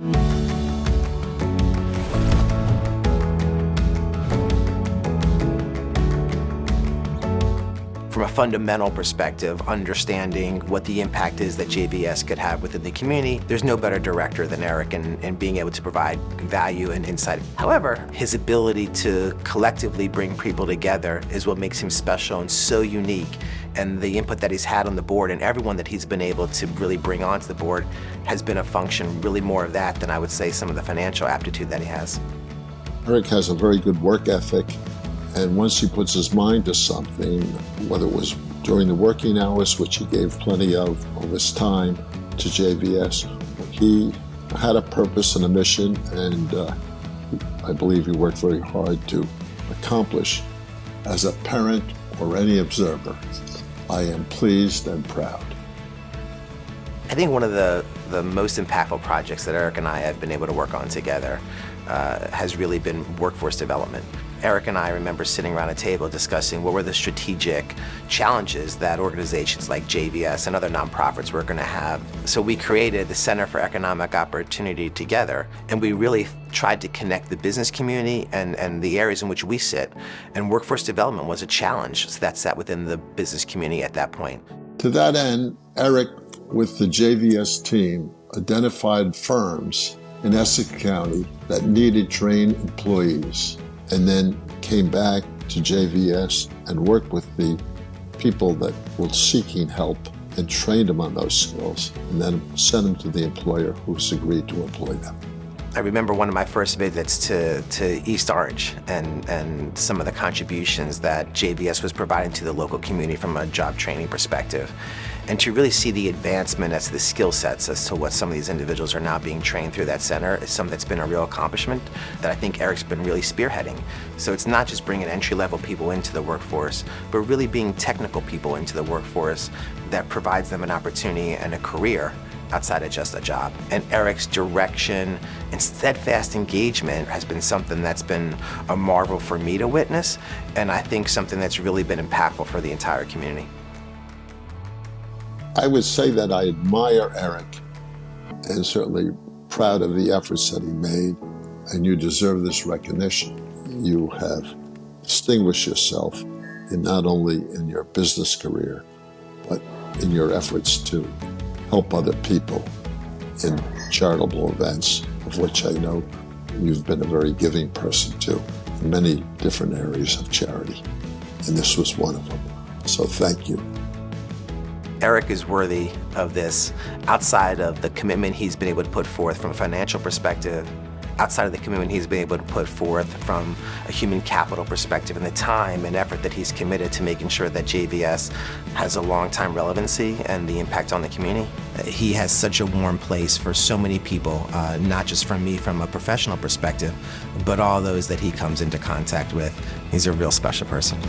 From a fundamental perspective, understanding what the impact is that JVS could have within the community, there's no better director than Eric in being able to provide value and insight. However, his ability to collectively bring people together is what makes him special and so unique. And the input that he's had on the board and everyone that he's been able to really bring onto the board has been a function really more of that than I would say some of the financial aptitude that he has. Eric has a very good work ethic. And once he puts his mind to something, whether it was during the working hours, which he gave plenty of his time to JVS, he had a purpose and a mission, and I believe he worked very hard to accomplish. As a parent or any observer, I am pleased and proud. I think one of the most impactful projects that Eric and I have been able to work on together has really been workforce development. Eric and I remember sitting around a table discussing what were the strategic challenges that organizations like JVS and other nonprofits were going to have. So we created the Center for Economic Opportunity together, and we really tried to connect the business community and the areas in which we sit. And workforce development was a challenge that sat within the business community at that point. To that end, Eric, with the JVS team, identified firms in Essex County that needed trained employees, and then came back to JVS and worked with the people that were seeking help and trained them on those skills, and then sent them to the employer who's agreed to employ them. I remember one of my first visits to East Orange and some of the contributions that JVS was providing to the local community from a job training perspective. And to really see the advancement as the skill sets as to what some of these individuals are now being trained through that center is something that's been a real accomplishment that I think Eric's been really spearheading. So it's not just bringing entry-level people into the workforce, but really being technical people into the workforce that provides them an opportunity and a career outside of just a job. And Eric's direction and steadfast engagement has been something that's been a marvel for me to witness, and I think something that's really been impactful for the entire community. I would say that I admire Eric and certainly proud of the efforts that he made, and you deserve this recognition. You have distinguished yourself in not only in your business career, but in your efforts to help other people in charitable events, of which I know you've been a very giving person to in many different areas of charity, and this was one of them. So thank you. Eric is worthy of this outside of the commitment he's been able to put forth from a financial perspective, outside of the commitment he's been able to put forth from a human capital perspective, and the time and effort that he's committed to making sure that JVS has a long-time relevancy and the impact on the community. He has such a warm place for so many people, not just from me from a professional perspective, but all those that he comes into contact with. He's a real special person.